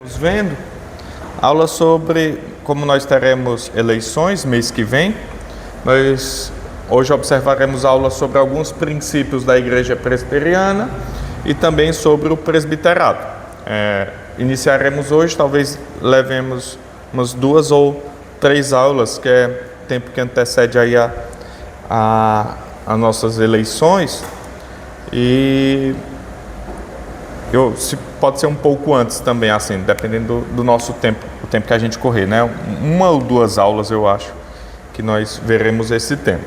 Estamos vendo aula sobre como nós teremos eleições mês que vem. Nós hoje observaremos aula sobre alguns princípios da Igreja Presbiteriana e também sobre o presbiterado. Iniciaremos hoje, talvez levemos umas 2 ou 3 aulas, que é tempo que antecede aí a nossas eleições, e pode ser um pouco antes também, assim, dependendo do nosso tempo, o tempo que a gente correr, né? 1 ou 2 aulas, eu acho, que nós veremos esse tema.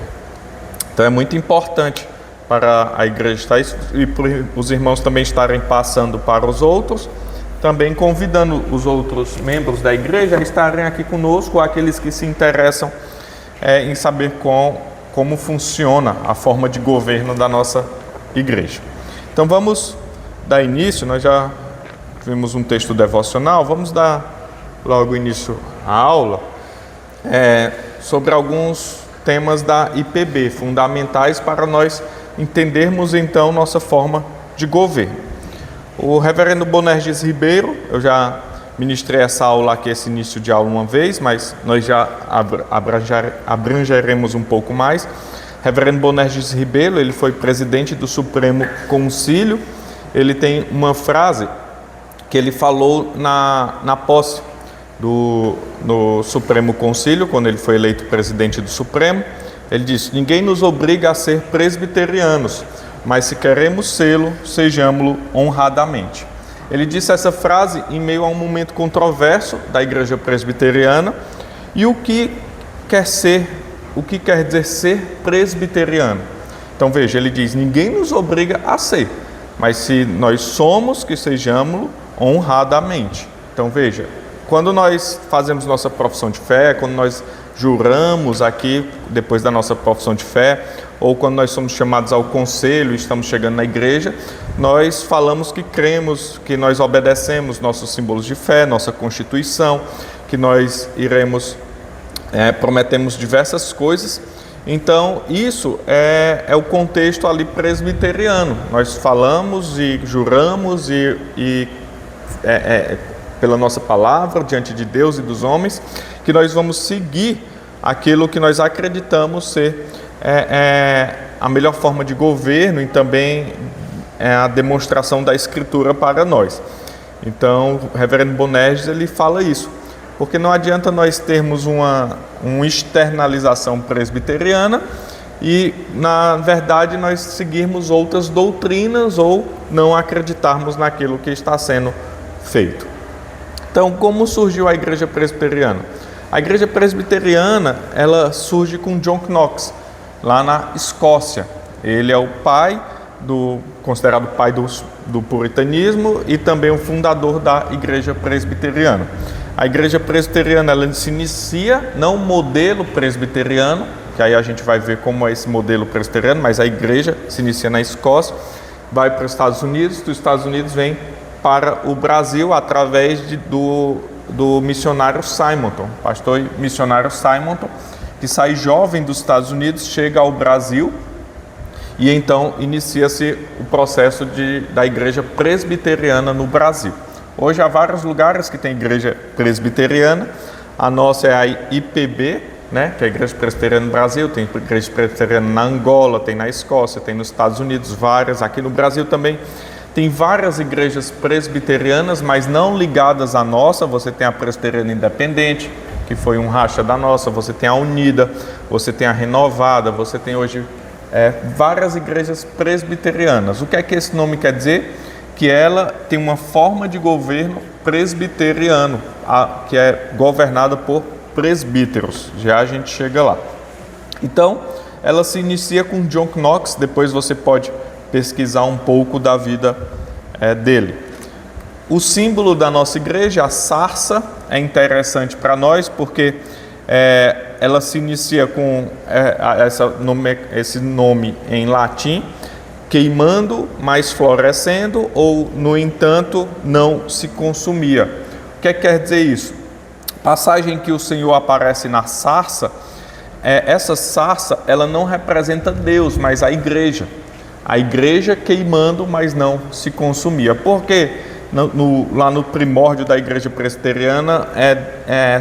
Então é muito importante para a igreja estar e para os irmãos também estarem passando para os outros, também convidando os outros membros da igreja a estarem aqui conosco, aqueles que se interessam em saber como funciona a forma de governo da nossa igreja. Então vamos dar início. Nós já vimos um texto devocional, vamos dar logo início à aula sobre alguns temas da IPB, fundamentais para nós entendermos então nossa forma de governo. O reverendo Bonerges Ribeiro, eu já ministrei essa aula aqui, esse início de aula uma vez, mas nós já abrangeremos um pouco mais. Reverendo Bonerges Ribeiro, ele foi presidente do Supremo Concílio. Ele tem uma frase que ele falou na posse no Supremo Concílio, quando ele foi eleito presidente do Supremo. Ele disse: ninguém nos obriga a ser presbiterianos, mas se queremos sê-lo, sejamo-lo honradamente. Ele disse essa frase em meio a um momento controverso da igreja presbiteriana. E o que quer dizer ser presbiteriano? Então veja, ele diz: ninguém nos obriga a ser, mas se nós somos, que sejamos honradamente. Então veja, quando nós fazemos nossa profissão de fé, quando nós juramos aqui depois da nossa profissão de fé, ou quando nós somos chamados ao conselho e estamos chegando na igreja, nós falamos que cremos, que nós obedecemos nossos símbolos de fé, nossa Constituição, que nós prometemos diversas coisas. Então, isso é o contexto ali presbiteriano. Nós falamos e juramos pela nossa palavra, diante de Deus e dos homens, que nós vamos seguir aquilo que nós acreditamos ser a melhor forma de governo e também a demonstração da Escritura para nós. Então, o reverendo Bonerges, ele fala isso, porque não adianta nós termos uma externalização presbiteriana e, na verdade, nós seguirmos outras doutrinas ou não acreditarmos naquilo que está sendo feito. Então, como surgiu a igreja presbiteriana? A igreja presbiteriana, ela surge com John Knox, lá na Escócia. Ele é o pai considerado pai do puritanismo e também o fundador da igreja presbiteriana. A igreja presbiteriana, ela se inicia, não modelo presbiteriano, que aí a gente vai ver como é esse modelo presbiteriano, mas a igreja se inicia na Escócia, vai para os Estados Unidos, dos Estados Unidos vem para o Brasil através do missionário Simonton, pastor e missionário Simonton, que sai jovem dos Estados Unidos, chega ao Brasil e então inicia-se o processo da igreja presbiteriana no Brasil. Hoje há vários lugares que tem igreja presbiteriana. A nossa é a IPB, né, que é a Igreja Presbiteriana no Brasil, tem igreja presbiteriana na Angola, tem na Escócia, tem nos Estados Unidos várias, aqui no Brasil também tem várias igrejas presbiterianas, mas não ligadas à nossa. Você tem a Presbiteriana Independente, que foi um racha da nossa, você tem a Unida, você tem a Renovada, você tem hoje várias igrejas presbiterianas. O que é que esse nome quer dizer? Que ela tem uma forma de governo presbiteriano, que é governada por presbíteros. Já a gente chega lá. Então, ela se inicia com John Knox, depois você pode pesquisar um pouco da vida dele. O símbolo da nossa igreja, a sarça, é interessante para nós porque ela se inicia com esse nome em latim, queimando, mas florescendo, ou, no entanto, não se consumia. O que quer dizer isso? Passagem que o Senhor aparece na sarça, essa sarça, ela não representa Deus, mas a igreja. A igreja queimando, mas não se consumia. Por quê? lá no primórdio da igreja presbiteriana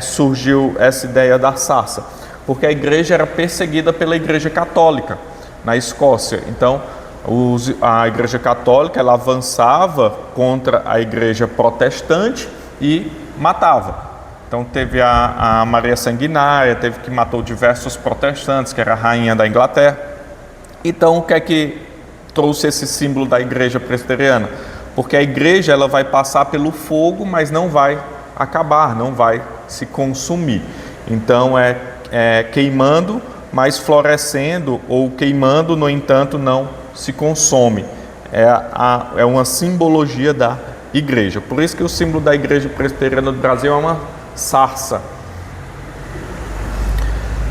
surgiu essa ideia da sarça, porque a igreja era perseguida pela igreja católica na Escócia. Então, a igreja católica ela avançava contra a igreja protestante e matava. Então teve a Maria Sanguinária, teve que matou diversos protestantes, que era a rainha da Inglaterra. Então o que é que trouxe esse símbolo da igreja presbiteriana? Porque a igreja ela vai passar pelo fogo, mas não vai acabar, não vai se consumir. Então é queimando, mas florescendo, ou queimando, no entanto, não se consome. É uma simbologia da igreja. Por isso que o símbolo da igreja presbiteriana do Brasil é uma sarça.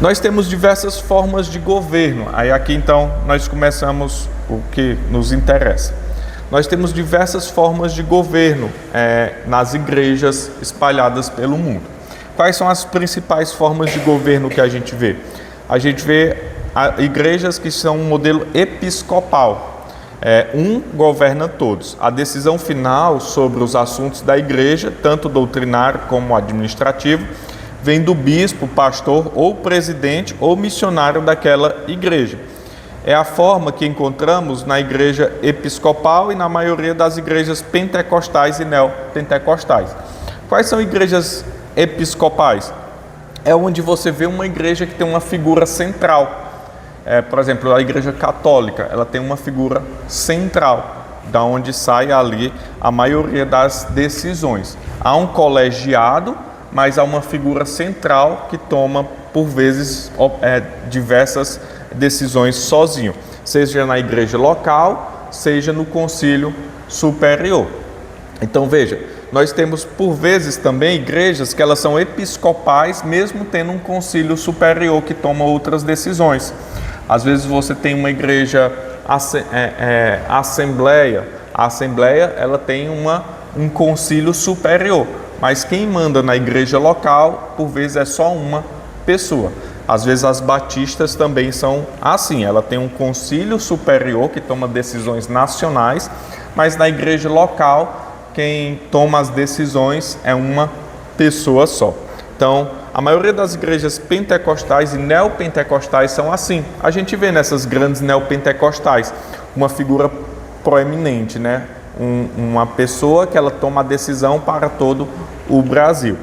Nós temos diversas formas de governo. Aí aqui então nós começamos o que nos interessa. Nós temos diversas formas de governo nas igrejas espalhadas pelo mundo. Quais são as principais formas de governo que a gente vê? A gente vê igrejas que são um modelo episcopal. Um governa todos. A decisão final sobre os assuntos da igreja, tanto doutrinário como administrativo, vem do bispo, pastor ou presidente ou missionário daquela igreja. É a forma que encontramos na igreja episcopal e na maioria das igrejas pentecostais e neopentecostais. Quais são igrejas episcopais? É onde você vê uma igreja que tem uma figura central. Por exemplo, a igreja católica, ela tem uma figura central, da onde sai ali a maioria das decisões. Há um colegiado, mas há uma figura central que toma, por vezes, diversas decisões sozinho, seja na igreja local, seja no concílio superior. Então veja, nós temos por vezes também igrejas que elas são episcopais, mesmo tendo um concílio superior que toma outras decisões. Às vezes você tem uma igreja assembleia, a assembleia ela tem um concílio superior, mas quem manda na igreja local por vezes é só uma pessoa. Às vezes as batistas também são assim, ela tem um concílio superior que toma decisões nacionais, mas na igreja local quem toma as decisões é uma pessoa só. Então, a maioria das igrejas pentecostais e neopentecostais são assim. A gente vê nessas grandes neopentecostais uma figura proeminente, né? Uma pessoa que ela toma a decisão para todo o Brasil.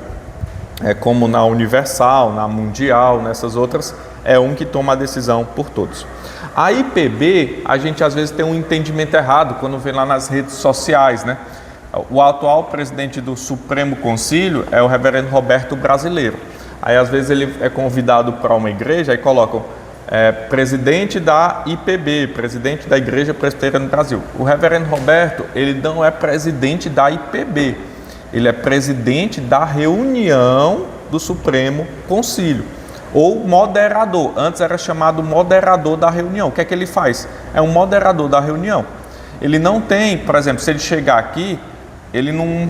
Como na Universal, na Mundial, nessas outras, é um que toma a decisão por todos. A IPB, a gente às vezes tem um entendimento errado quando vê lá nas redes sociais, né? O atual presidente do Supremo Concílio é o reverendo Roberto Brasileiro. Aí às vezes ele é convidado para uma igreja e colocam presidente da IPB, presidente da Igreja Presbiteriana do Brasil. O reverendo Roberto, ele não é presidente da IPB, ele é presidente da reunião do Supremo Concílio, ou moderador. Antes era chamado moderador da reunião. O que é que ele faz? É um moderador da reunião. Ele não tem, por exemplo, se ele chegar aqui, ele não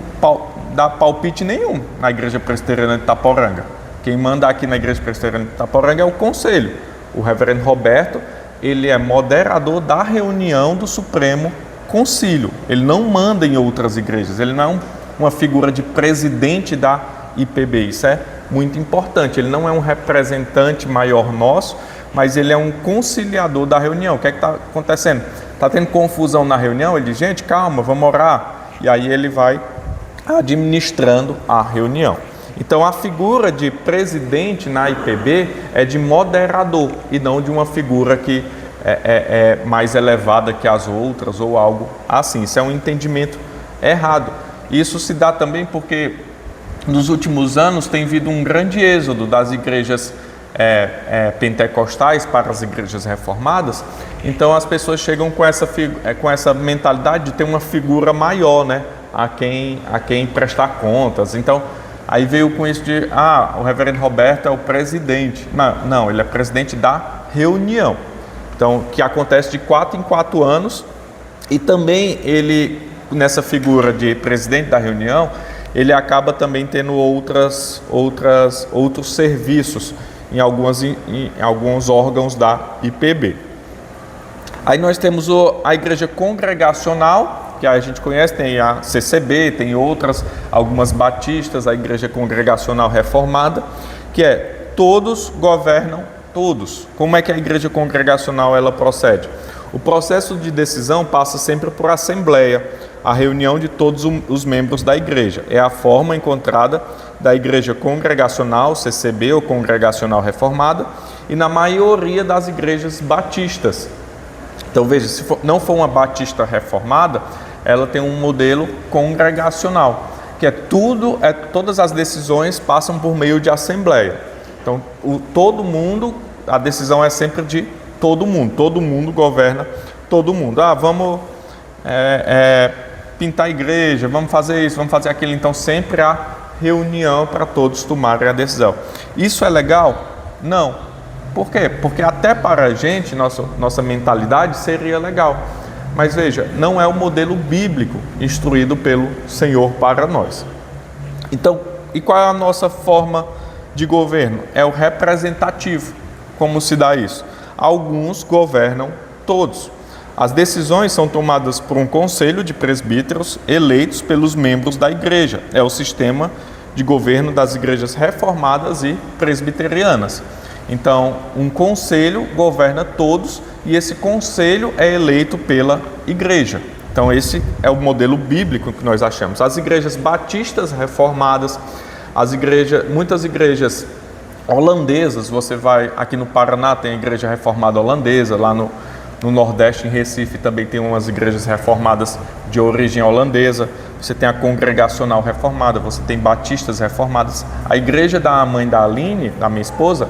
dá palpite nenhum na Igreja Presbiteriana de Itaporanga. Quem manda aqui na Igreja Presbiteriana de Itaporanga é o conselho. O reverendo Roberto, ele é moderador da reunião do Supremo Concílio. Ele não manda em outras igrejas, ele não é uma figura de presidente da IPB. Isso é muito importante. Ele não é um representante maior nosso, mas ele é um conciliador da reunião. O que é que está acontecendo? Está tendo confusão na reunião? Ele diz, gente, calma, vamos orar. E aí ele vai administrando a reunião. Então a figura de presidente na IPB é de moderador e não de uma figura que é mais elevada que as outras ou algo assim. Isso é um entendimento errado. Isso se dá também porque nos últimos anos tem havido um grande êxodo das igrejas pentecostais para as igrejas reformadas. Então as pessoas chegam com essa mentalidade de ter uma figura maior, né, a quem prestar contas. Então aí veio com isso de o reverendo Roberto é o presidente. Não, ele é presidente da reunião. Então, que acontece de 4 em 4 anos. E também ele, nessa figura de presidente da reunião, ele acaba também tendo outros serviços em alguns órgãos da IPB. Aí nós temos a igreja congregacional que a gente conhece, tem a CCB, tem outras, algumas batistas, a Igreja Congregacional Reformada, que é todos governam todos. Como é que a Igreja Congregacional ela procede? O processo de decisão passa sempre por assembleia, a reunião de todos os membros da igreja. É a forma encontrada da Igreja Congregacional, CCB ou Congregacional Reformada, e na maioria das igrejas batistas. Então veja, se não for uma batista reformada, ela tem um modelo congregacional, que todas as decisões passam por meio de assembleia. Então todo mundo, a decisão é sempre de todo mundo governa todo mundo. Vamos pintar a igreja, vamos fazer isso, vamos fazer aquilo. Então sempre há reunião para todos tomarem a decisão. Isso é legal? Não. Por quê? Porque até para a gente, nossa mentalidade seria legal. Mas veja, não é o modelo bíblico instruído pelo Senhor para nós. Então, e qual é a nossa forma de governo? É o representativo. Como se dá isso? Alguns governam todos. As decisões são tomadas por um conselho de presbíteros eleitos pelos membros da igreja. É o sistema de governo das igrejas reformadas e presbiterianas. Então, um conselho governa todos e esse conselho é eleito pela igreja. Então, esse é o modelo bíblico que nós achamos. As igrejas batistas reformadas, muitas igrejas holandesas, você vai aqui no Paraná, tem a igreja reformada holandesa, lá no Nordeste, em Recife, também tem umas igrejas reformadas de origem holandesa, você tem a Congregacional Reformada, você tem batistas reformadas. A igreja da mãe da Aline, da minha esposa,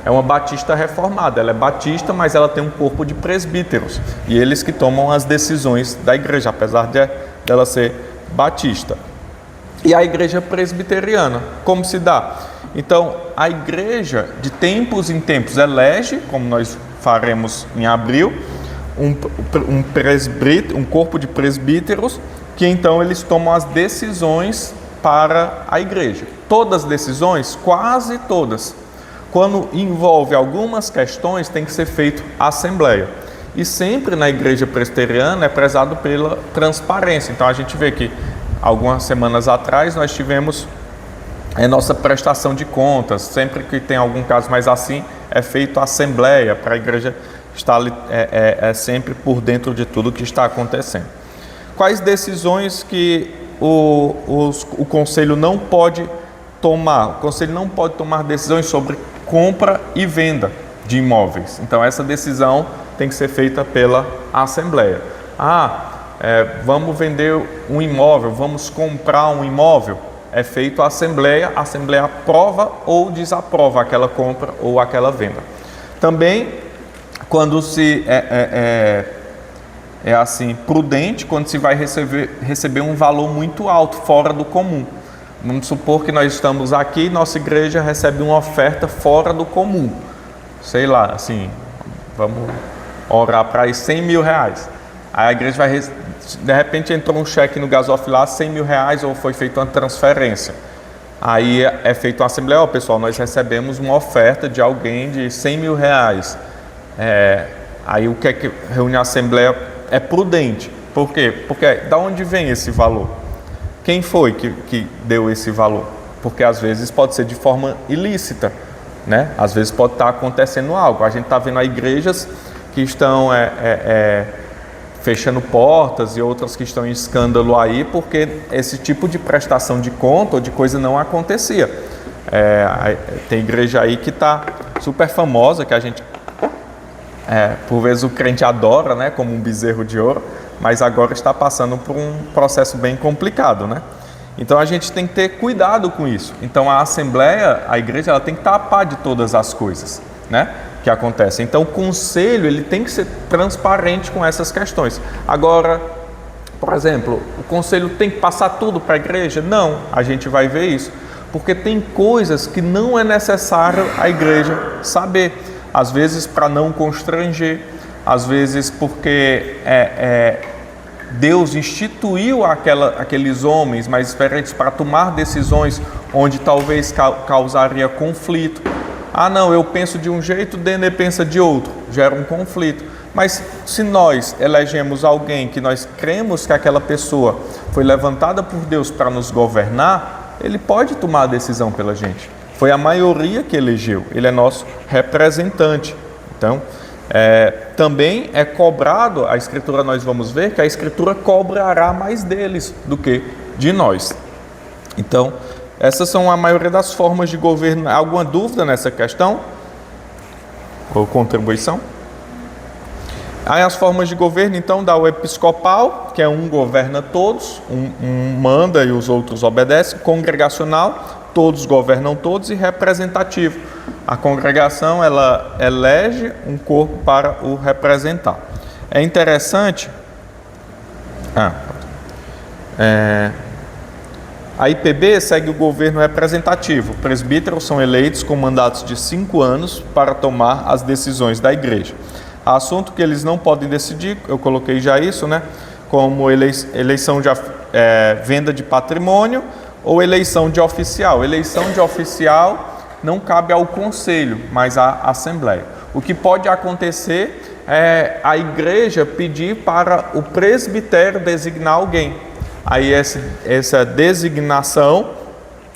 é uma batista reformada, ela é batista, mas ela tem um corpo de presbíteros, e eles que tomam as decisões da igreja, apesar dela ser batista. E a igreja presbiteriana, como se dá? Então, a igreja, de tempos em tempos, elege, como nós faremos em abril, um corpo de presbíteros, que então eles tomam as decisões para a igreja. Todas as decisões, quase todas, quando envolve algumas questões, tem que ser feito assembleia. E sempre na igreja presbiteriana é prezado pela transparência. Então a gente vê que algumas semanas atrás nós tivemos nossa prestação de contas. Sempre que tem algum caso mais assim, é feito assembleia para a igreja estar sempre por dentro de tudo que está acontecendo. Quais decisões que o conselho não pode tomar? O conselho não pode tomar decisões sobre compra e venda de imóveis. Então essa decisão tem que ser feita pela assembleia. Vamos vender um imóvel, vamos comprar um imóvel. É feito a assembleia aprova ou desaprova aquela compra ou aquela venda. Também, quando se assim prudente, quando se vai receber um valor muito alto, fora do comum. Vamos supor que nós estamos aqui, nossa igreja recebe uma oferta fora do comum. Sei lá, assim, vamos orar para ir 100 mil reais. Aí a igreja vai, de repente entrou um cheque no Gasof lá, 100 mil reais, ou foi feita uma transferência. Aí é feita uma assembleia, pessoal, nós recebemos uma oferta de alguém de 100 mil reais. Aí o que é que reúne a assembleia? É prudente. Por quê? Porque da onde vem esse valor? Quem foi que deu esse valor? Porque às vezes pode ser de forma ilícita, né? Às vezes pode estar acontecendo algo. A gente está vendo igrejas que estão fechando portas e outras que estão em escândalo aí, porque esse tipo de prestação de conta ou de coisa não acontecia. Tem igreja aí que está super famosa, que a gente, por vezes o crente adora, né, como um bezerro de ouro, mas agora está passando por um processo bem complicado, né? Então a gente tem que ter cuidado com isso. Então a assembleia, a igreja, ela tem que estar a par de todas as coisas, né, que acontecem. Então o conselho, ele tem que ser transparente com essas questões. Agora, por exemplo, o conselho tem que passar tudo para a igreja? Não, a gente vai ver isso, porque tem coisas que não é necessário a igreja saber, às vezes para não constranger, às vezes porque Deus instituiu aqueles homens mais experientes para tomar decisões onde talvez causaria conflito. Não, eu penso de um jeito, Denner pensa de outro, gera um conflito. Mas se nós elegemos alguém que nós cremos que aquela pessoa foi levantada por Deus para nos governar, ele pode tomar a decisão pela gente. Foi a maioria que elegeu, ele é nosso representante. Então, também é cobrado, a Escritura nós vamos ver que a Escritura cobrará mais deles do que de nós. Então, essas são a maioria das formas de governo. Alguma dúvida nessa questão? Ou contribuição? Aí as formas de governo, então, dá o episcopal, que é um governa todos, um manda e os outros obedecem. Congregacional, todos governam todos. E representativo, a congregação, ela elege um corpo para o representar. É interessante... A IPB segue o governo representativo. Presbíteros são eleitos com mandatos de 5 anos para tomar as decisões da igreja. Assunto que eles não podem decidir, eu coloquei já isso, né? Como eleição de venda de patrimônio ou eleição de oficial. Eleição de oficial não cabe ao conselho, mas à assembleia. O que pode acontecer é a igreja pedir para o presbitério designar alguém. Aí essa designação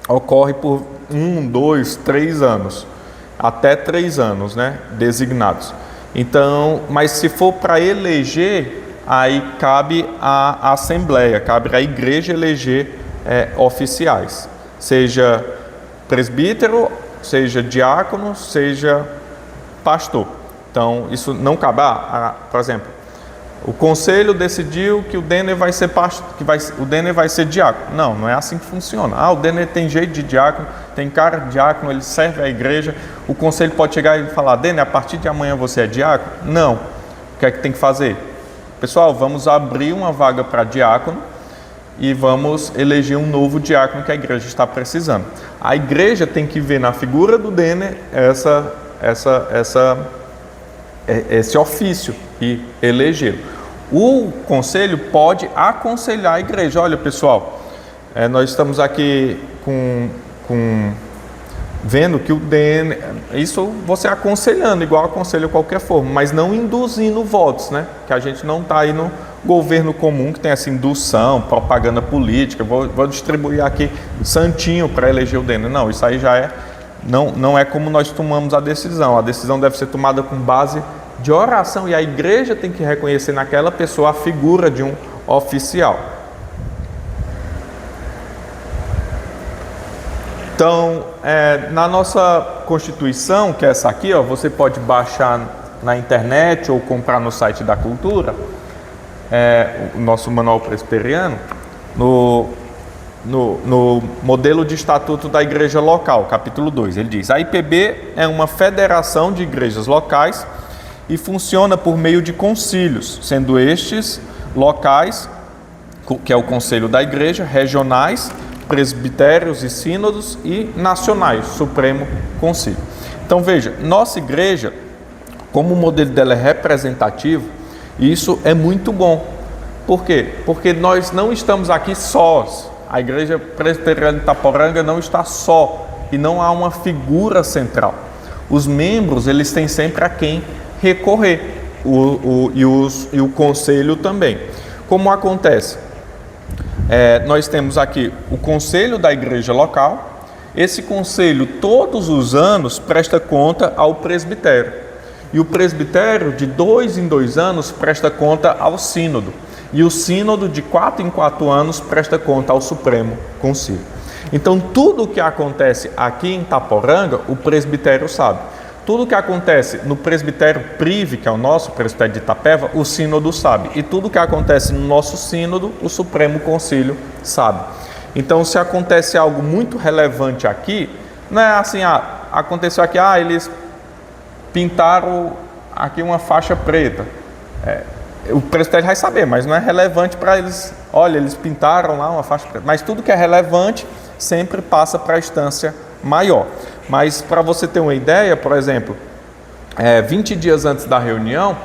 ocorre por 1, 2, 3 anos, até 3 anos, né, designados. Então, mas se for para eleger, aí cabe à Assembleia, cabe à igreja eleger oficiais, seja presbítero, seja diácono, seja pastor. Então, isso não cabe, por exemplo, o conselho decidiu que o Denner vai ser pastor, o Denner vai ser diácono. Não é assim que funciona. O Denner tem jeito de diácono, tem cara de diácono, ele serve a igreja. O conselho pode chegar e falar: Denner, a partir de amanhã você é diácono? Não. O que é que tem que fazer? Pessoal, vamos abrir uma vaga para diácono e vamos eleger um novo diácono que a igreja está precisando. A igreja tem que ver na figura do Denner esse ofício e elegê-lo. O conselho pode aconselhar a igreja. Olha, pessoal, nós estamos aqui vendo que o Denner, isso você aconselhando, igual aconselha qualquer forma, mas não induzindo votos, né? Que a gente não está aí no governo comum que tem essa indução, propaganda política, vou distribuir aqui santinho para eleger o Denner. Não, isso aí já não é como nós tomamos a decisão. A decisão deve ser tomada com base de oração, e a igreja tem que reconhecer naquela pessoa a figura de um oficial. Então, na nossa Constituição, que é essa aqui, você pode baixar na internet ou comprar no site da Cultura, o nosso manual presbiteriano, no modelo de estatuto da igreja local, capítulo 2, ele diz: a IPB é uma federação de igrejas locais e funciona por meio de concílios, sendo estes locais, que é o conselho da igreja, regionais, presbitérios e sínodos, e nacionais, Supremo Concílio. Então veja, nossa igreja, como o modelo dela é representativo, isso é muito bom. Por quê? Porque nós não estamos aqui sós. A igreja presbiteriana de Itaporanga não está só e não há uma figura central. Os membros, eles têm sempre a quem recorrer, e o conselho também. Como acontece? Nós temos aqui o conselho da igreja local. Esse conselho todos os anos presta conta ao presbitério, e o presbitério de 2 em 2 anos presta conta ao sínodo, e o sínodo de 4 em 4 anos presta conta ao Supremo Concílio. Então tudo o que acontece aqui em Itaporanga, o presbitério sabe. Tudo que acontece no presbitério Prive, que é o nosso presbitério de Itapeva, o sínodo sabe. E tudo que acontece no nosso sínodo, o Supremo Concílio sabe. Então, se acontece algo muito relevante aqui, não é assim, aconteceu aqui, eles pintaram aqui uma faixa preta. O presbitério vai saber, mas não é relevante para eles. Olha, eles pintaram lá uma faixa preta. Mas tudo que é relevante sempre passa para a instância maior. Mas para você ter uma ideia, por exemplo, 20 dias antes da reunião,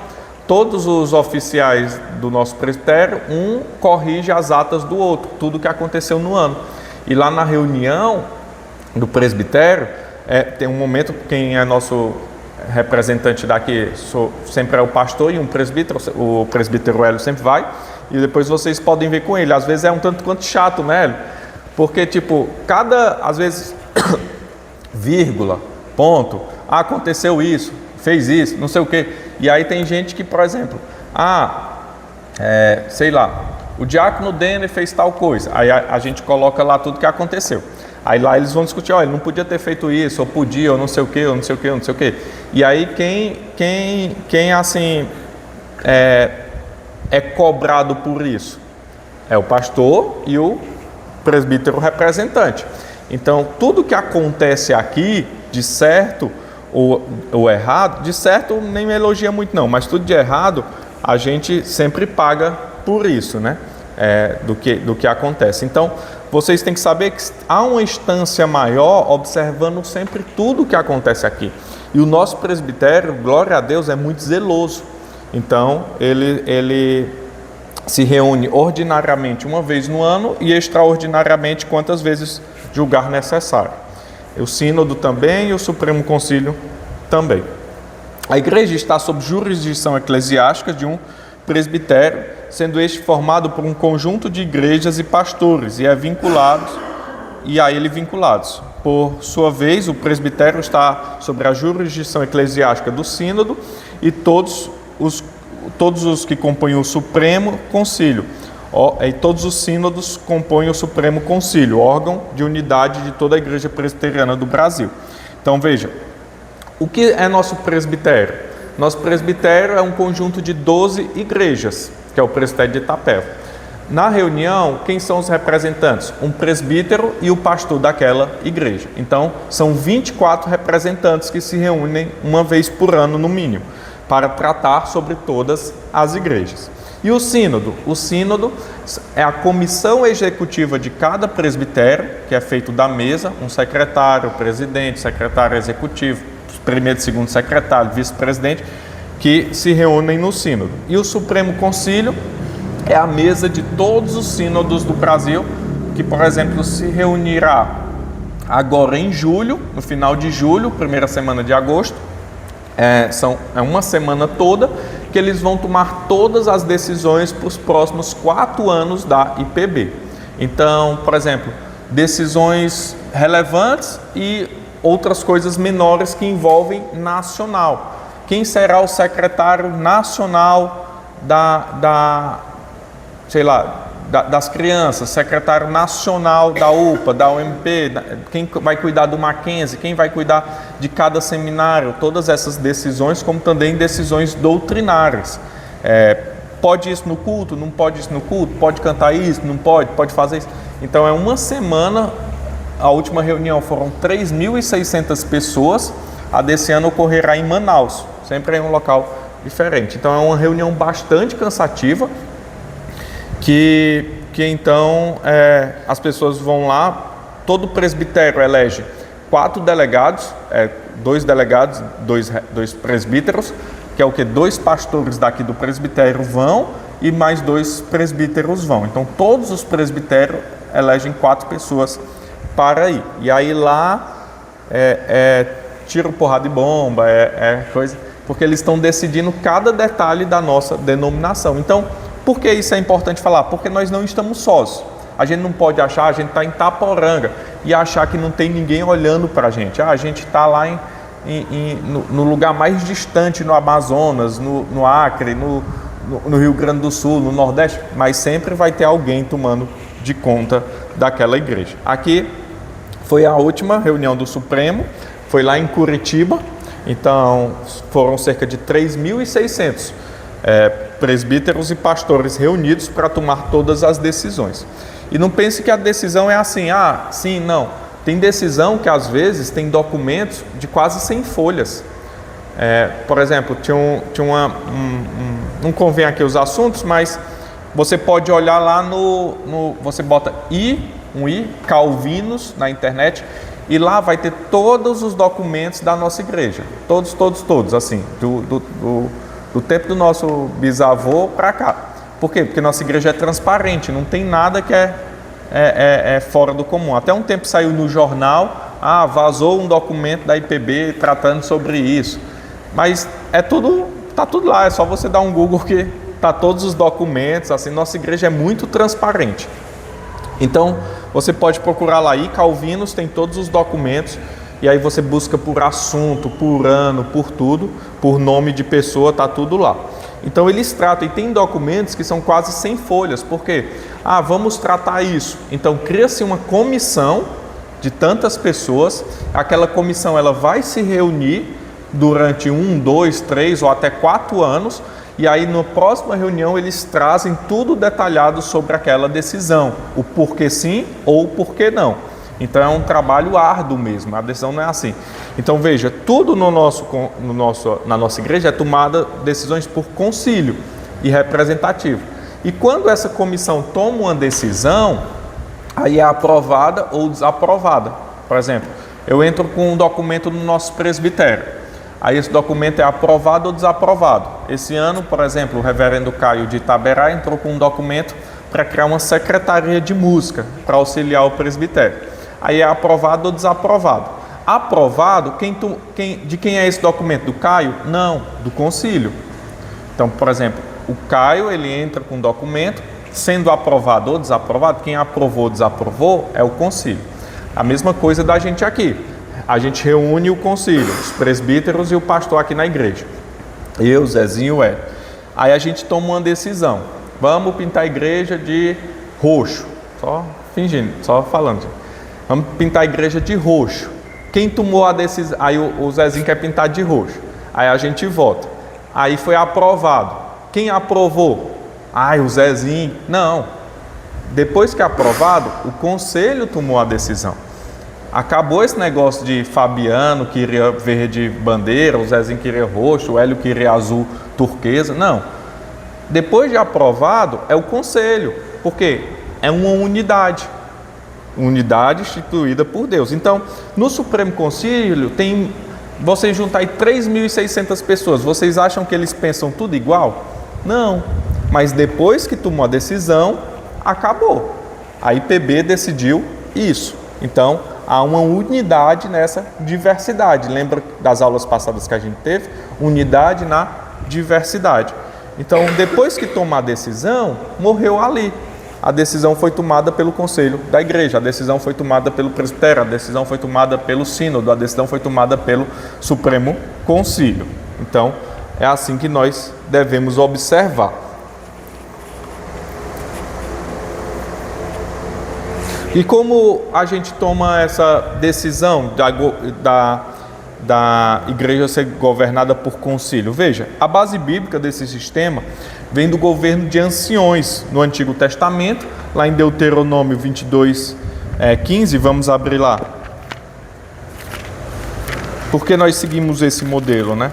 todos os oficiais do nosso presbitério, um corrige as atas do outro, tudo que aconteceu no ano. E lá na reunião do presbitério, tem um momento, quem é nosso representante daqui sempre é o pastor e um presbítero, o presbítero Hélio sempre vai, e depois vocês podem ver com ele. Às vezes é um tanto quanto chato, né, Hélio? Porque, tipo, às vezes, vírgula, ponto, aconteceu isso, fez isso, não sei o quê. E aí tem gente que, por exemplo, sei lá, o diácono Denner fez tal coisa, aí a gente coloca lá tudo que aconteceu. Aí lá eles vão discutir, ele não podia ter feito isso, ou podia, ou não sei o quê, ou não sei o quê, ou não sei o quê. E aí quem assim, é cobrado por isso? É o pastor e o presbítero representante. Então, tudo que acontece aqui, de certo ou errado, de certo nem me elogia muito não, mas tudo de errado, a gente sempre paga por isso, né? Do que acontece. Então, vocês têm que saber que há uma instância maior observando sempre tudo o que acontece aqui. E o nosso presbitério, glória a Deus, é muito zeloso. Então, ele se reúne ordinariamente uma vez no ano e extraordinariamente quantas vezes julgar necessário. O sínodo também e o Supremo Concílio também. A igreja está sob jurisdição eclesiástica de um presbitério, sendo este formado por um conjunto de igrejas e pastores e a ele vinculados. Por sua vez, o presbitério está sob a jurisdição eclesiástica do sínodo e todos os que compõem o Supremo Concílio. E todos os sínodos compõem o Supremo Concílio, órgão de unidade de toda a igreja presbiteriana do Brasil. Então veja, o que é nosso presbitério? Nosso presbitério é um conjunto de 12 igrejas, que é o presbitério de Itapeva. Na reunião, quem são os representantes? Um presbítero e o pastor daquela igreja. Então, são 24 representantes que se reúnem uma vez por ano, no mínimo, para tratar sobre todas as igrejas. E o sínodo? O sínodo é a comissão executiva de cada presbitério, que é feito da mesa, um secretário, presidente, secretário executivo, primeiro e segundo secretário, vice-presidente, que se reúnem no sínodo. E o Supremo Concílio é a mesa de todos os sínodos do Brasil, que, por exemplo, se reunirá agora em julho, no final de julho, primeira semana de agosto. É uma semana toda que eles vão tomar todas as decisões para os próximos 4 anos da IPB. Então, por exemplo, decisões relevantes e outras coisas menores que envolvem nacional. Quem será o secretário nacional das crianças, secretário nacional da UPA, da UMP, quem vai cuidar do Mackenzie, quem vai cuidar de cada seminário, todas essas decisões, como também decisões doutrinárias. Pode isso no culto, não pode isso no culto, pode cantar isso, não pode fazer isso. Então é uma semana, a última reunião foram 3.600 pessoas, a desse ano ocorrerá em Manaus, sempre em um local diferente. Então é uma reunião bastante cansativa, que então as pessoas vão lá, todo presbitério elege 4 delegados, 2 delegados, 2 presbíteros, que é o que? 2 pastores daqui do presbitério vão e mais 2 presbíteros vão. Então todos os presbitérios elegem 4 pessoas para ir. E aí lá tiro, porrada e bomba, coisa, porque eles estão decidindo cada detalhe da nossa denominação. Então, por que isso é importante falar? Porque nós não estamos sós. A gente não pode achar, a gente está em Itaporanga e achar que não tem ninguém olhando para a gente. A gente está lá no lugar mais distante, no Amazonas, no Acre, no Rio Grande do Sul, no Nordeste, mas sempre vai ter alguém tomando de conta daquela igreja. Aqui foi a última reunião do Supremo, foi lá em Curitiba, então foram cerca de 3.600 presbíteros e pastores reunidos para tomar todas as decisões. E não pense que a decisão é assim, sim, não. Tem decisão que às vezes tem documentos de quase 100 folhas. Por exemplo, não convém aqui os assuntos, mas você pode olhar lá você bota Calvinos na internet, e lá vai ter todos os documentos da nossa igreja. Todos, assim, do tempo do nosso bisavô para cá. Por quê? Porque nossa igreja é transparente, não tem nada que é fora do comum. Até um tempo saiu no jornal, vazou um documento da IPB tratando sobre isso. Mas tá tudo lá, é só você dar um Google que tá todos os documentos, assim, nossa igreja é muito transparente. Então, você pode procurar lá, iCalvinos tem todos os documentos, e aí você busca por assunto, por ano, por tudo, por nome de pessoa, tá tudo lá. Então eles tratam, e tem documentos que são quase 100 folhas, por quê? Vamos tratar isso. Então cria-se uma comissão de tantas pessoas, aquela comissão ela vai se reunir durante 1, 2, 3 ou até 4 anos, e aí na próxima reunião eles trazem tudo detalhado sobre aquela decisão, o porquê sim ou o porquê não. Então é um trabalho árduo mesmo, a decisão não é assim. Então veja, tudo na nossa igreja é tomada decisões por concílio e representativo. E quando essa comissão toma uma decisão, aí é aprovada ou desaprovada. Por exemplo, eu entro com um documento no nosso presbitério. Aí esse documento é aprovado ou desaprovado. Esse ano, por exemplo, o reverendo Caio de Itaberá entrou com um documento para criar uma secretaria de música para auxiliar o presbitério. Aí é aprovado ou desaprovado. Aprovado, de quem é esse documento? Do Caio? Não, do concílio. Então, por exemplo, o Caio ele entra com um documento, sendo aprovado ou desaprovado, quem aprovou ou desaprovou é o concílio. A mesma coisa da gente aqui. A gente reúne o concílio, os presbíteros e o pastor aqui na igreja. Eu, Zezinho e o Hélio. Aí a gente toma uma decisão. Vamos pintar a igreja de roxo. Só fingindo, só falando. Vamos pintar a igreja de roxo. Quem tomou a decisão? Aí o Zezinho quer pintar de roxo. Aí a gente vota. Aí foi aprovado. Quem aprovou? O Zezinho. Não. Depois que é aprovado, o conselho tomou a decisão. Acabou esse negócio de Fabiano queria verde bandeira, o Zezinho queria roxo, o Hélio queria azul turquesa. Não. Depois de aprovado, é o conselho. Porque é uma unidade. Unidade instituída por Deus. Então, no Supremo Concílio, vocês juntar aí 3.600 pessoas, vocês acham que eles pensam tudo igual? Não. Mas depois que tomou a decisão, acabou. A IPB decidiu isso. Então, há uma unidade nessa diversidade. Lembra das aulas passadas que a gente teve? Unidade na diversidade. Então, depois que tomar a decisão, morreu ali. A decisão foi tomada pelo conselho da igreja, a decisão foi tomada pelo presbitério, a decisão foi tomada pelo sínodo, a decisão foi tomada pelo Supremo Concílio. Então, é assim que nós devemos observar. E como a gente toma essa decisão da igreja ser governada por concílio? Veja, a base bíblica desse sistema vem do governo de anciões no Antigo Testamento, lá em Deuteronômio 22, 15, vamos abrir lá. Porque nós seguimos esse modelo, né?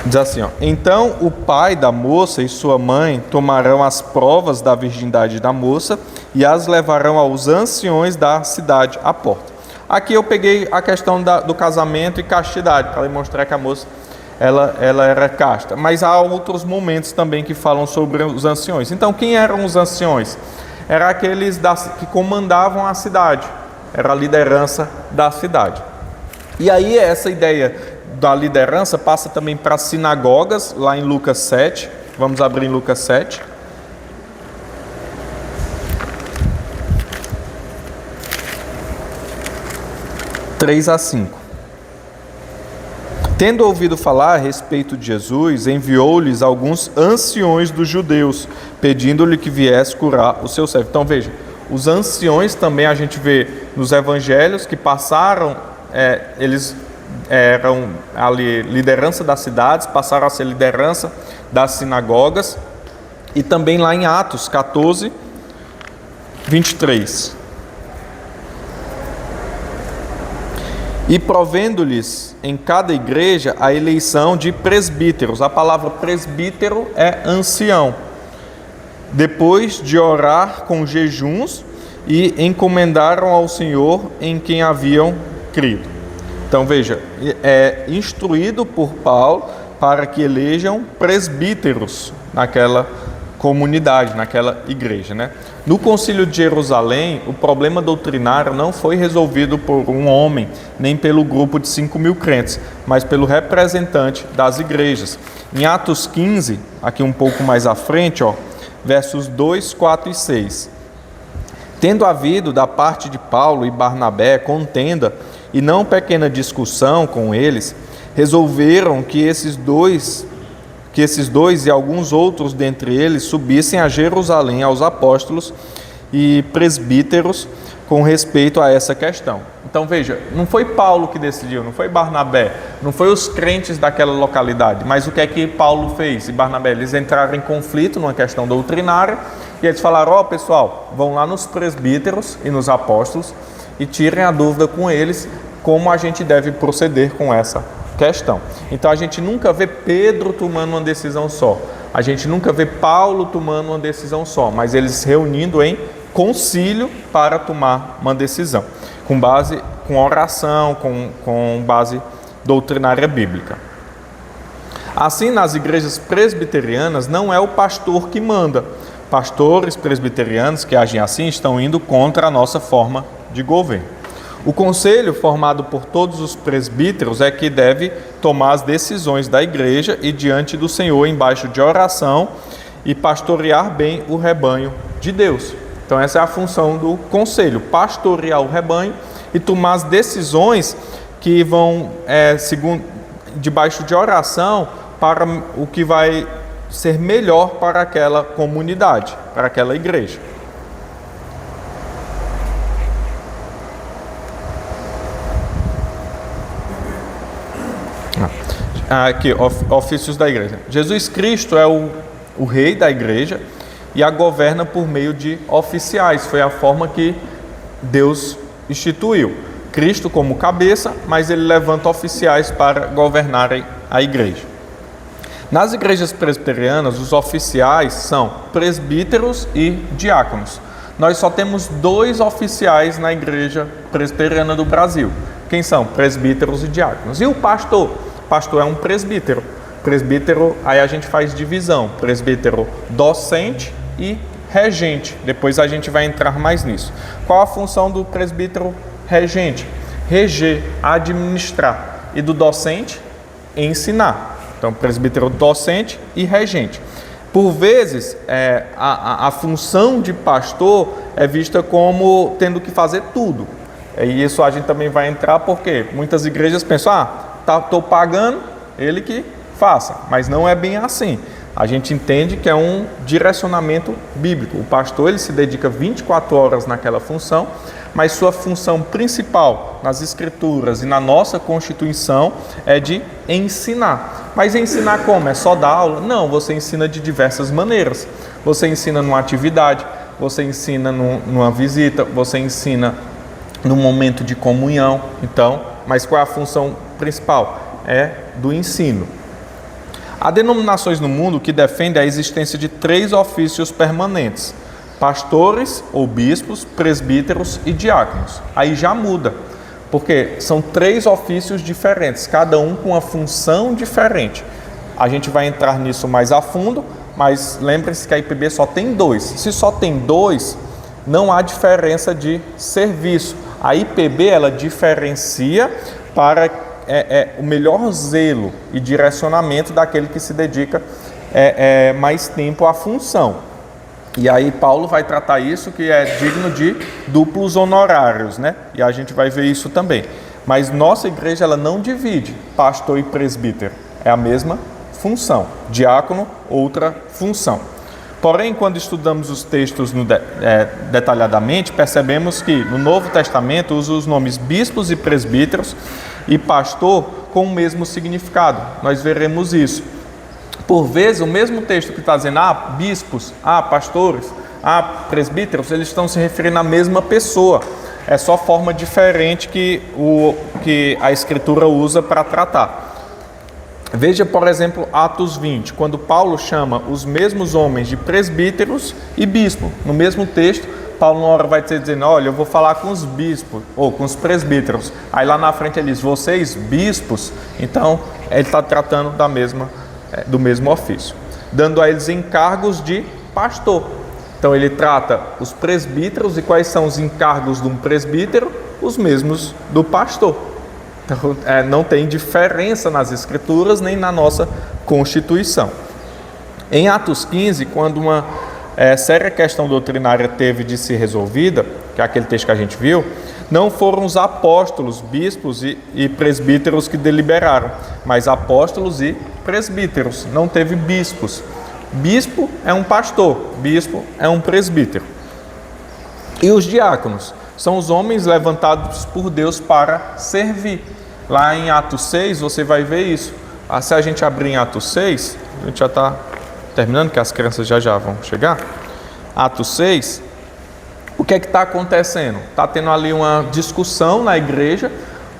Diz assim, então o pai da moça e sua mãe tomarão as provas da virgindade da moça e as levarão aos anciões da cidade à porta. Aqui eu peguei a questão do casamento e castidade, para demonstrar que a moça ela era casta. Mas há outros momentos também que falam sobre os anciões. Então, quem eram os anciões? Eram aqueles que comandavam a cidade, era a liderança da cidade. E aí essa ideia da liderança passa também para as sinagogas, lá em Lucas 7. Vamos abrir em Lucas 7. (3 a 5). Tendo ouvido falar a respeito de Jesus, enviou-lhes alguns anciões dos judeus, pedindo-lhe que viesse curar o seu servo. Então veja, os anciões também a gente vê nos evangelhos que passaram, eles eram ali liderança das cidades, passaram a ser liderança das sinagogas, e também lá em Atos 14, 23. E provendo-lhes em cada igreja a eleição de presbíteros. A palavra presbítero é ancião. Depois de orar com jejuns, e encomendaram ao Senhor em quem haviam crido. Então veja, é instruído por Paulo para que elejam presbíteros naquela comunidade, naquela igreja, né? No Concílio de Jerusalém, o problema doutrinário não foi resolvido por um homem, nem pelo grupo de 5.000 crentes, mas pelo representante das igrejas. Em Atos 15, aqui um pouco mais à frente, versos 2, 4 e 6. Tendo havido da parte de Paulo e Barnabé contenda e não pequena discussão com eles, resolveram que esses dois e alguns outros dentre eles subissem a Jerusalém aos apóstolos e presbíteros com respeito a essa questão. Então veja, não foi Paulo que decidiu, não foi Barnabé, não foi os crentes daquela localidade, mas o que é que Paulo fez e Barnabé? Eles entraram em conflito numa questão doutrinária e eles falaram, pessoal, vão lá nos presbíteros e nos apóstolos e tirem a dúvida com eles como a gente deve proceder com essa questão. Então a gente nunca vê Pedro tomando uma decisão só, a gente nunca vê Paulo tomando uma decisão só, mas eles se reunindo em concílio para tomar uma decisão, com oração, com base doutrinária bíblica. Assim, nas igrejas presbiterianas, não é o pastor que manda. Pastores presbiterianos que agem assim estão indo contra a nossa forma de governo. O conselho, formado por todos os presbíteros, é que deve tomar as decisões da igreja e diante do Senhor, embaixo de oração, e pastorear bem o rebanho de Deus. Então essa é a função do conselho, pastorear o rebanho e tomar as decisões que vão, debaixo de oração, para o que vai ser melhor para aquela comunidade, para aquela igreja. Aqui, ofícios da igreja. Jesus Cristo é o rei da igreja e a governa por meio de oficiais. Foi a forma que Deus instituiu. Cristo como cabeça, mas ele levanta oficiais para governarem a igreja. Nas igrejas presbiterianas, os oficiais são presbíteros e diáconos. Nós só temos 2 oficiais na igreja presbiteriana do Brasil. Quem são? Presbíteros e diáconos. E o pastor? Pastor é um presbítero. Presbítero, aí a gente faz divisão. Presbítero docente e regente. Depois a gente vai entrar mais nisso. Qual a função do presbítero regente? Reger, administrar. E do docente? Ensinar. Então, presbítero docente e regente. Por vezes, a função de pastor é vista como tendo que fazer tudo. E isso a gente também vai entrar porque muitas igrejas pensam, estou pagando, ele que faça. Mas não é bem assim. A gente entende que é um direcionamento bíblico. O pastor ele se dedica 24 horas naquela função, mas sua função principal nas Escrituras e na nossa Constituição é de ensinar. Mas ensinar como? É só dar aula? Não, você ensina de diversas maneiras. Você ensina numa atividade, você ensina numa visita, você ensina no momento de comunhão. Então, mas qual é a função principal? É do ensino. Há denominações no mundo que defendem a existência de 3 ofícios permanentes: pastores ou bispos, presbíteros e diáconos. Aí já muda, porque são 3 ofícios diferentes, cada um com uma função diferente. A gente vai entrar nisso mais a fundo, mas lembre-se que a IPB só tem 2. Se só tem 2, não há diferença de serviço. A IPB ela diferencia para o melhor zelo e direcionamento daquele que se dedica mais tempo à função. E aí Paulo vai tratar isso, que é digno de duplos honorários, né? E a gente vai ver isso também. Mas nossa igreja ela não divide pastor e presbítero. É a mesma função. Diácono, outra função. Porém, quando estudamos os textos detalhadamente, percebemos que no Novo Testamento usa os nomes bispos e presbíteros e pastor com o mesmo significado. Nós veremos isso. Por vezes, o mesmo texto que está dizendo, bispos, pastores, presbíteros, eles estão se referindo à mesma pessoa. É só forma diferente que a Escritura usa para tratar. Veja, por exemplo, Atos 20, quando Paulo chama os mesmos homens de presbíteros e bispo. No mesmo texto, Paulo uma hora vai dizendo, olha, eu vou falar com os bispos, ou com os presbíteros. Aí lá na frente ele diz, vocês bispos, então ele está tratando do mesmo ofício, dando a eles encargos de pastor. Então ele trata os presbíteros, e quais são os encargos de um presbítero? Os mesmos do pastor. Então não tem diferença nas escrituras nem na nossa Constituição. Em Atos 15, quando uma séria questão doutrinária teve de ser resolvida, que é aquele texto que a gente viu, não foram os apóstolos, bispos e presbíteros que deliberaram, mas apóstolos e presbíteros, não teve bispos. Bispo é um pastor, bispo é um presbítero. E os diáconos são os homens levantados por Deus para servir. Lá em Atos 6 você vai ver isso. Se a gente abrir em Atos 6, a gente já está terminando, que as crianças já vão chegar. Atos 6, o que é que está acontecendo? Está tendo ali uma discussão na igreja,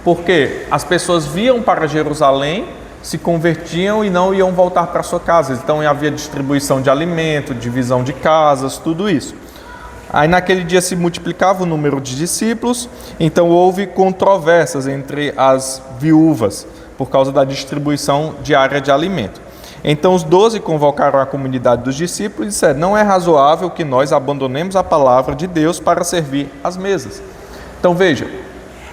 porque as pessoas vinham para Jerusalém, se convertiam e não iam voltar para sua casa. Então havia distribuição de alimento, divisão de casas, tudo isso. Aí naquele dia se multiplicava o número de discípulos, então houve controvérsias entre as viúvas, por causa da distribuição diária de alimento. Então os 12 convocaram a comunidade dos discípulos e disseram, não é razoável que nós abandonemos a palavra de Deus para servir as mesas. Então veja,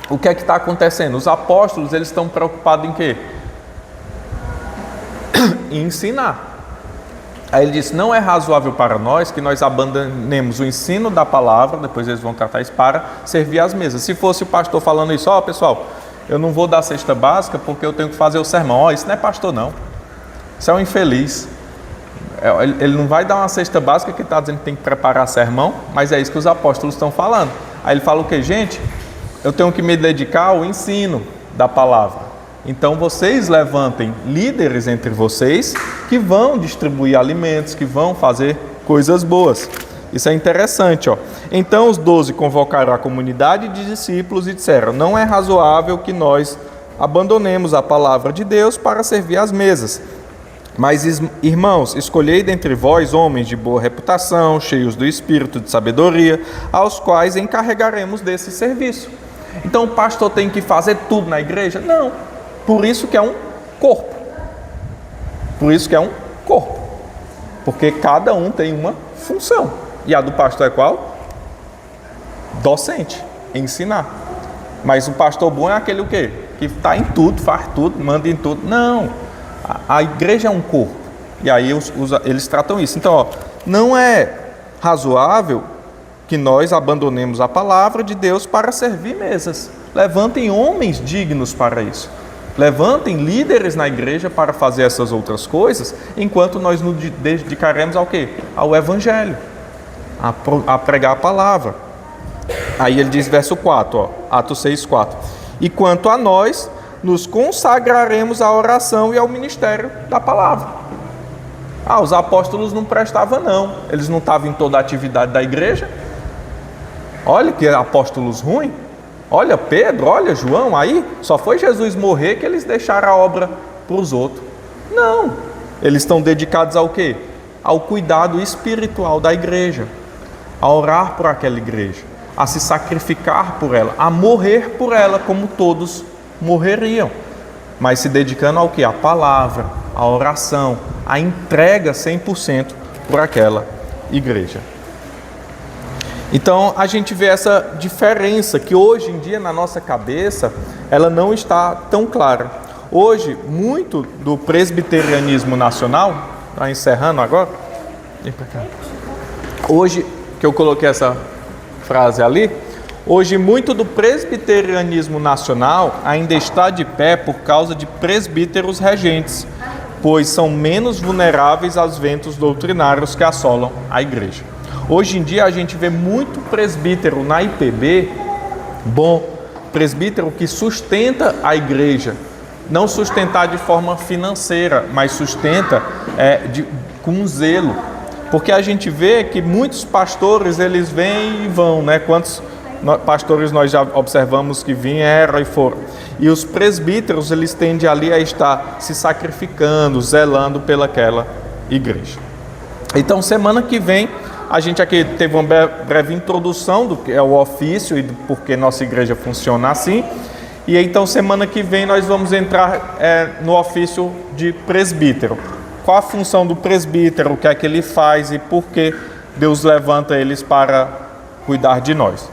o que é que está acontecendo? Os apóstolos, eles estão preocupados em quê? Em ensinar. Aí ele disse, não é razoável para nós que nós abandonemos o ensino da palavra, depois eles vão tratar isso, para servir as mesas. Se fosse o pastor falando isso, pessoal, eu não vou dar cesta básica porque eu tenho que fazer o sermão. Isso não é pastor não, isso é um infeliz. Ele não vai dar uma cesta básica que está dizendo que tem que preparar sermão, mas é isso que os apóstolos estão falando. Aí ele fala o quê? Gente, eu tenho que me dedicar ao ensino da palavra. Então vocês levantem líderes entre vocês que vão distribuir alimentos, que vão fazer coisas boas. Isso é interessante, Então os 12 convocaram a comunidade de discípulos e disseram, não é razoável que nós abandonemos a palavra de Deus para servir às mesas. Mas, irmãos, escolhei dentre vós homens de boa reputação, cheios do espírito de sabedoria, aos quais encarregaremos desse serviço. Então o pastor tem que fazer tudo na igreja? Não. Por isso que é um corpo. Por isso que é um corpo. Porque cada um tem uma função. E a do pastor é qual? Docente, ensinar. Mas o pastor bom é aquele o quê? Que está em tudo, faz tudo, manda em tudo. Não. A igreja é um corpo. E aí eles tratam isso. Então, não é razoável que nós abandonemos a palavra de Deus para servir mesas. Levantem homens dignos para isso. Levantem líderes na igreja para fazer essas outras coisas, enquanto nós nos dedicaremos ao quê? Ao evangelho, a pregar a palavra. Aí ele diz, verso 4, Atos 6, 4. E quanto a nós, nos consagraremos à oração e ao ministério da palavra. Os apóstolos não prestavam não, eles não estavam em toda a atividade da igreja. Olha que apóstolos ruins. Olha Pedro, olha João, aí só foi Jesus morrer que eles deixaram a obra para os outros. Não, eles estão dedicados ao quê? Ao cuidado espiritual da igreja, a orar por aquela igreja, a se sacrificar por ela, a morrer por ela como todos morreriam, mas se dedicando ao quê? A palavra, a oração, a entrega 100% por aquela igreja. Então a gente vê essa diferença que hoje em dia na nossa cabeça ela não está tão clara. Hoje muito do presbiterianismo nacional, está encerrando agora, vem pra cá. Hoje que eu coloquei essa frase ali, hoje muito do presbiterianismo nacional ainda está de pé por causa de presbíteros regentes, pois são menos vulneráveis aos ventos doutrinários que assolam a igreja. Hoje em dia a gente vê muito presbítero na IPB, bom, presbítero que sustenta a igreja, não sustentar de forma financeira, mas sustenta com zelo, porque a gente vê que muitos pastores eles vêm e vão, né? Quantos pastores nós já observamos que vieram e foram, e os presbíteros eles tendem ali a estar se sacrificando, zelando pelaquela igreja. Então semana que vem A gente aqui teve uma breve introdução do que é o ofício e do porquê nossa igreja funciona assim. E então, semana que vem, nós vamos entrar no ofício de presbítero. Qual a função do presbítero, o que é que ele faz e por que Deus levanta eles para cuidar de nós.